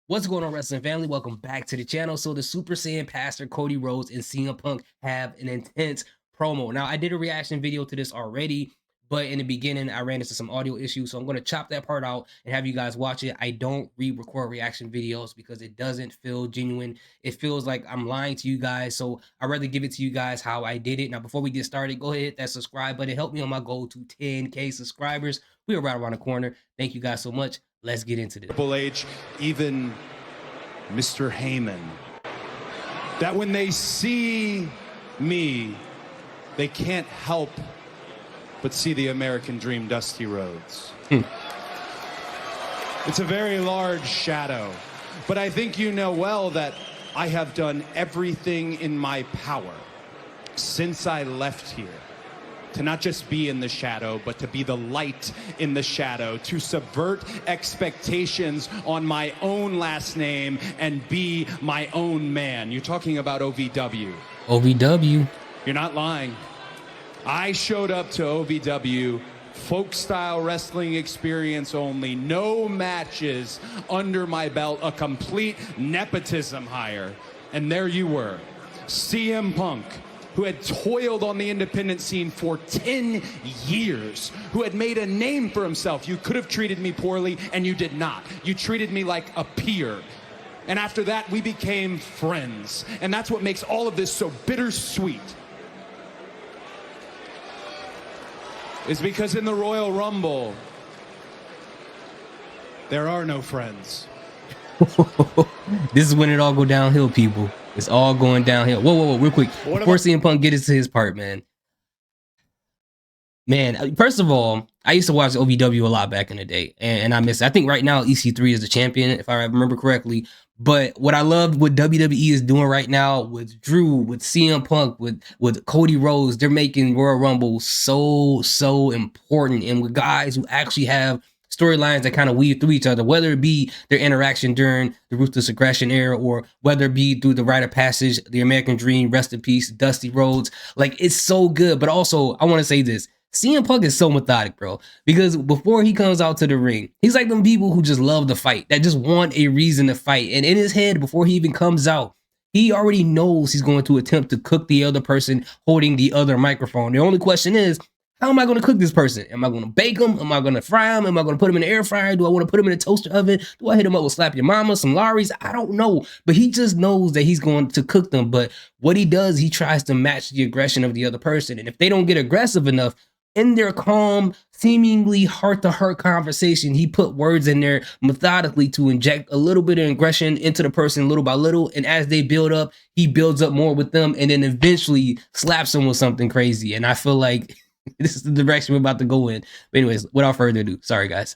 What's going on, wrestling family? Welcome back to the channel. So the Super Saiyan Pastor Cody Rhodes and CM Punk have an intense promo. Now, I did a reaction video to this already, but in the beginning, I ran into some audio issues. So I'm going to chop that part out and have you guys watch it. I don't re-record reaction videos because it doesn't feel genuine. It feels like I'm lying to you guys. So I'd rather give it to you guys how I did it. Now, before we get started, go ahead, hit that subscribe button. Help me on my goal to 10K subscribers. We are right around the corner. Thank you guys so much. Let's get into this. Triple H, even Mr. Heyman, that when they see me, they can't help but see the American Dream, Dusty Rhodes. It's a very large shadow, but I think you know well that I have done everything in my power since I left here to not just be in the shadow, but to be the light in the shadow, to subvert expectations on my own last name and be my own man. You're talking about OVW. OVW. You're not lying. I showed up to OVW, folk style wrestling experience only, no matches under my belt, a complete nepotism hire. And there you were, CM Punk, who had toiled on the independent scene for 10 years, who had made a name for himself. You could have treated me poorly, and you did not. You treated me like a peer. And after that, we became friends. And that's what makes all of this so bittersweet. Is because in the Royal Rumble, there are no friends. This is when it all go downhill, people. It's all going downhill. Whoa, real quick. Before CM Punk gets to his part, man. First of all, I used to watch OVW a lot back in the day, and I miss it. I think right now EC3 is the champion, if I remember correctly. But what I loved what WWE is doing right now with Drew, with CM Punk, with Cody Rhodes, they're making Royal Rumble so important, and with guys who actually have storylines that kind of weave through each other, whether it be their interaction during the Ruthless Aggression era or whether it be through the Rite of Passage, the American Dream, rest in peace, Dusty Rhodes. Like, it's so good. But also, I want to say this. CM Punk is so methodic, bro, because before he comes out to the ring, he's like them people who just love to fight, that just want a reason to fight. And in his head, before he even comes out, he already knows he's going to attempt to cook the other person holding the other microphone. The only question is, how am I going to cook this person? Am I going to bake them? Am I going to fry them? Am I going to put them in the air fryer? Do I want to put them in a toaster oven? Do I hit them up with Slap Your Mama, some Larry's? I don't know. But he just knows that he's going to cook them. But what he does, he tries to match the aggression of the other person. And if they don't get aggressive enough, in their calm, seemingly heart-to-heart conversation, he put words in there methodically to inject a little bit of aggression into the person little by little. And as they build up, he builds up more with them and then eventually slaps them with something crazy. And I feel like this is the direction we're about to go in. But anyways, without further ado, sorry, guys.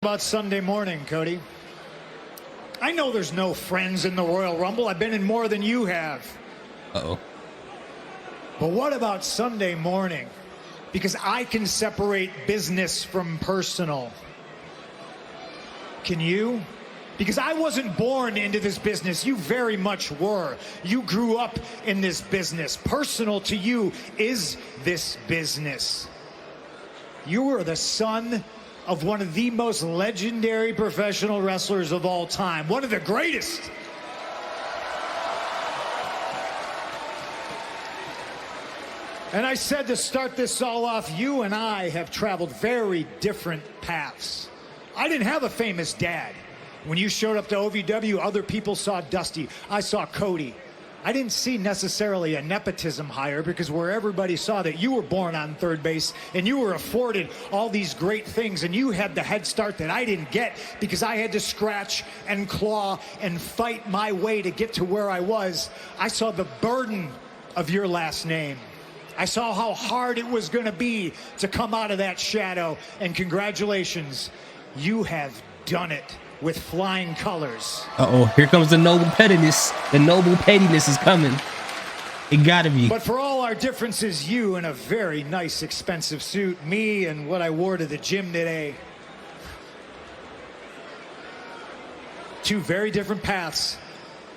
About Sunday morning, Cody. I know there's no friends in the Royal Rumble. I've been in more than you have. Uh-oh. But what about Sunday morning? Because I can separate business from personal. Can you? Because I wasn't born into this business. You very much were. You grew up in this business. Personal to you is this business. You were the son of one of the most legendary professional wrestlers of all time. One of the greatest. And I said to start this all off, you and I have traveled very different paths. I didn't have a famous dad. When you showed up to OVW, other people saw Dusty. I saw Cody. I didn't see necessarily a nepotism hire, because where everybody saw that you were born on third base and you were afforded all these great things, and you had the head start that I didn't get because I had to scratch and claw and fight my way to get to where I was. I saw the burden of your last name. I saw how hard it was going to be to come out of that shadow, and congratulations, you have done it with flying colors. Uh-oh, here comes the noble pettiness. The noble pettiness is coming. It gotta be. But for all our differences, you in a very nice, expensive suit, me and what I wore to the gym today. Two very different paths,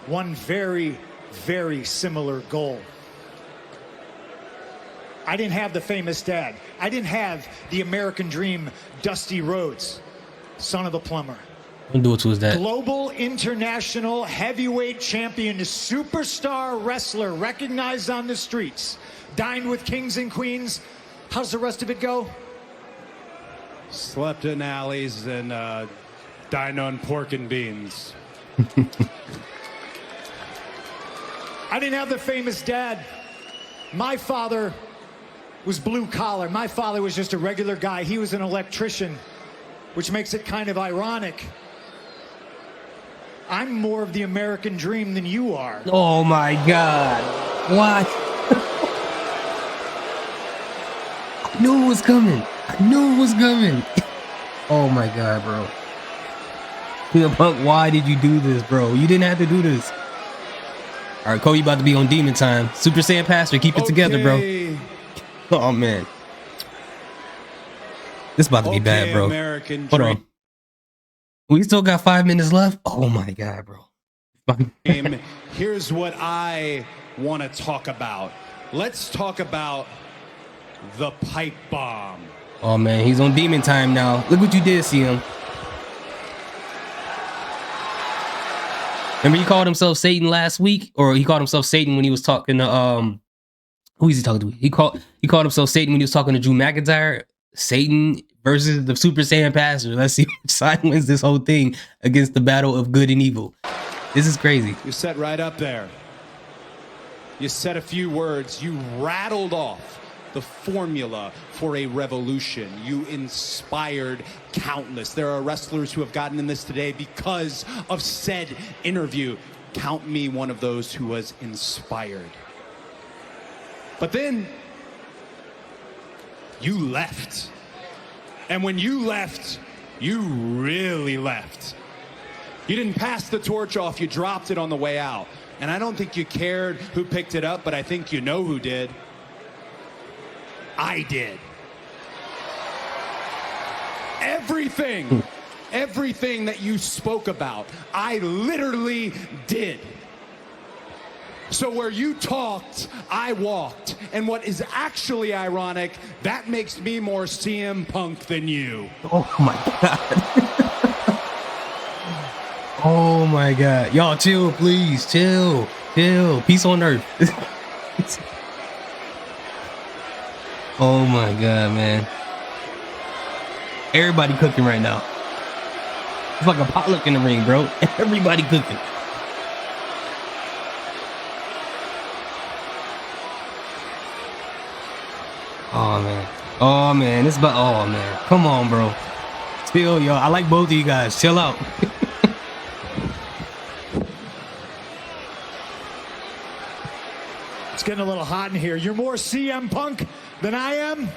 one very, very similar goal. I didn't have the famous dad. I didn't have the American Dream, Dusty Rhodes, son of a plumber. Don't do it to his dad. Global International Heavyweight Champion, superstar wrestler, recognized on the streets, dined with kings and queens. How's the rest of it go? Slept in alleys and dined on pork and beans. I didn't have the famous dad. My father was blue collar. My father was just a regular guy. He was an electrician, which makes it kind of ironic. I'm more of the American dream than you are. Oh my God. What? I knew it was coming. I knew it was coming. Oh my God, bro. CM Punk, why did you do this, bro? You didn't have to do this. All right, Cody about to be on demon time. Super Saiyan Pastor, keep it together, bro. Oh, man. This about to be bad, bro. American Hold on. We still got 5 minutes left. Oh, my God, bro. Here's what I want to talk about. Let's talk about the pipe bomb. Oh, man, he's on demon time now. Look what you did, CM. Remember he called himself Satan last week? Or he called himself Satan when he was talking to, who is he talking to? He called himself Satan when he was talking to Drew McIntyre. Satan versus the Super Saiyan Pastor. Let's see which side wins this whole thing against the battle of good and evil. This is crazy. You sat right up there. You said a few words. You rattled off the formula for a revolution. You inspired countless. There are wrestlers who have gotten in this today because of said interview. Count me one of those who was inspired. But then you left. And when you left, you really left. You didn't pass the torch off, you dropped it on the way out. And I don't think you cared who picked it up, but I think you know who did. I did. Everything that you spoke about, I literally did. So where you talked, I walked. And what is actually ironic, that makes me more CM Punk than you. Oh my God. Oh my God. Y'all chill, please. Chill. Peace on earth. Oh my God, man. Everybody cooking right now. It's like a potluck in the ring, bro. Everybody cooking. Oh man, this about, oh man, come on, bro. Still, yo, I like both of you guys. Chill out. It's getting a little hot in here. You're more CM Punk than I am?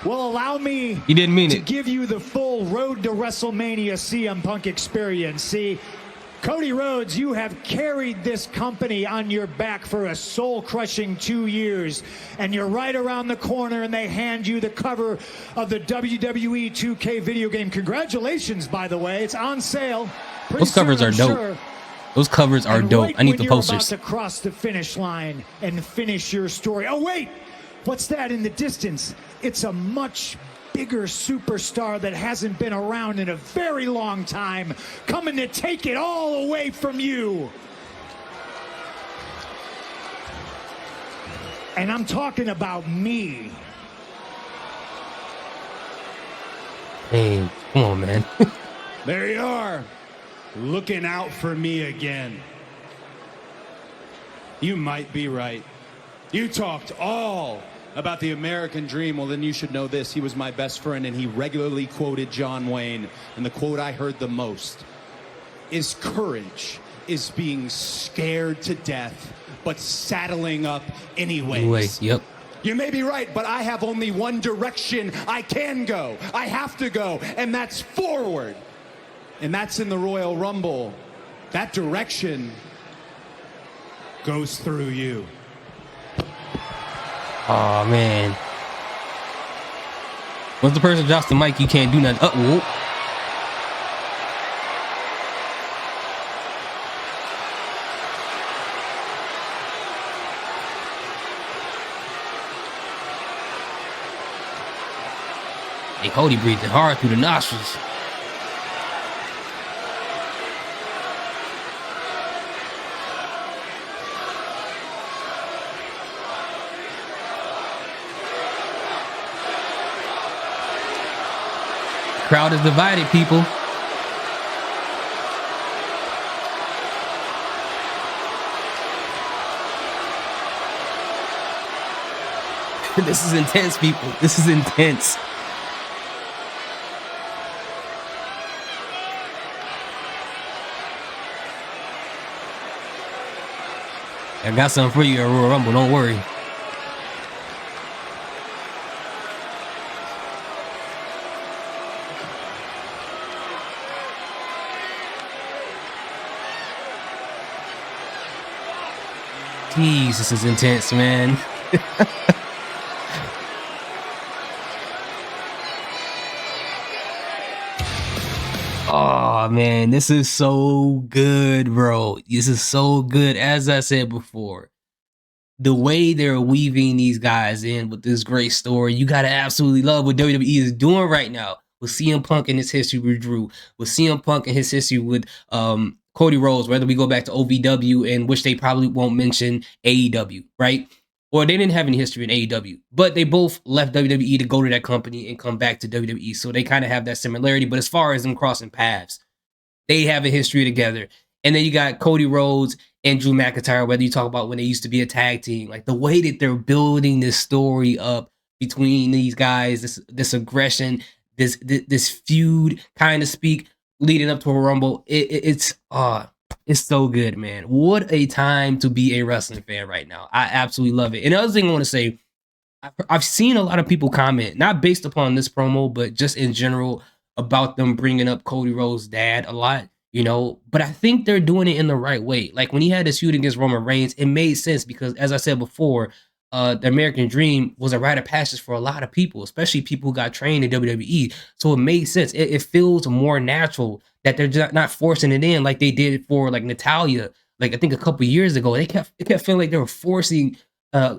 Well, allow me You didn't mean to it. give you the full Road to WrestleMania CM Punk experience. See, Cody Rhodes, you have carried this company on your back for a soul-crushing 2 years, and you're right around the corner, and they hand you the cover of the WWE 2K video game. Congratulations, by the way. It's on sale. Those covers are dope. Those covers are dope. Right I need the posters. You're about to cross the finish line and finish your story. Oh, wait! What's that in the distance? It's a much bigger superstar that hasn't been around in a very long time, coming to take it all away from you. And I'm talking about me. Hey, come on, man. There you are, looking out for me again. You might be right. You talked all about the American dream. Well, then you should know this. He was my best friend, and he regularly quoted John Wayne. And the quote I heard the most is, courage is being scared to death, but saddling up anyways. Yep. You may be right, but I have only one direction I can go. I have to go, and that's forward. And that's in the Royal Rumble. That direction goes through you. Oh man. Once the person drops the mic, you can't do nothing. Whoa. Hey, Cody breathing hard through the nostrils. Crowd is divided, people. This is intense, people. This is intense. I got something for you at Royal Rumble, don't worry. Jeez, this is intense, man. Oh man, this is so good, bro. This is so good. As I said before, the way they're weaving these guys in with this great story, you gotta absolutely love what WWE is doing right now with CM Punk and his history with Drew, with CM Punk and his history with Cody Rhodes, whether we go back to OVW, and which they probably won't mention AEW, right? Or they didn't have any history in AEW, but they both left WWE to go to that company and come back to WWE. So they kind of have that similarity. But as far as them crossing paths, they have a history together. And then you got Cody Rhodes and Drew McIntyre, whether you talk about when they used to be a tag team, like the way that they're building this story up between these guys, this aggression, this feud, kind of speak, leading up to a Rumble. It's so good, man. What a time to be a wrestling fan right now. I absolutely love it. And the other thing I want to say, I've seen a lot of people comment, not based upon this promo, but just in general, about them bringing up Cody Rhodes' dad a lot, but I think they're doing it in the right way. Like when he had this feud against Roman Reigns, it made sense because, as I said before, the American Dream was a rite of passage for a lot of people, especially people who got trained in WWE. So it made sense. It feels more natural that they're just not forcing it in like they did for like Natalia. Like I think a couple years ago, it kept feeling like they were forcing,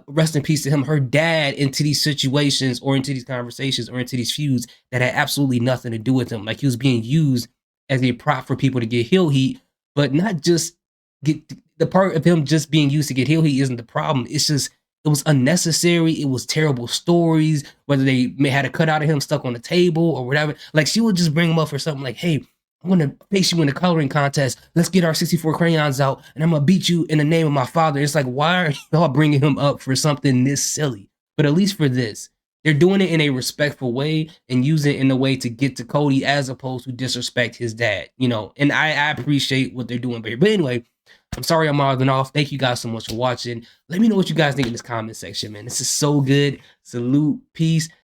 rest in peace to him, her dad, into these situations or into these conversations or into these feuds that had absolutely nothing to do with him. Like he was being used as a prop for people to get heel heat, but not just get the part of him just being used to get heel heat isn't the problem. It's just, it was unnecessary. It was terrible stories, whether they may had a cut out of him stuck on the table or whatever. Like she would just bring him up for something like, hey, I'm going to face you in the coloring contest. Let's get our 64 crayons out and I'm going to beat you in the name of my father. It's like, why are y'all bringing him up for something this silly? But at least for this, they're doing it in a respectful way and using it in a way to get to Cody as opposed to disrespect his dad, and I appreciate what they're doing here. But anyway, I'm sorry I'm mouthing off. Thank you guys so much for watching. Let me know what you guys think in this comment section, man. This is so good. Salute. Peace.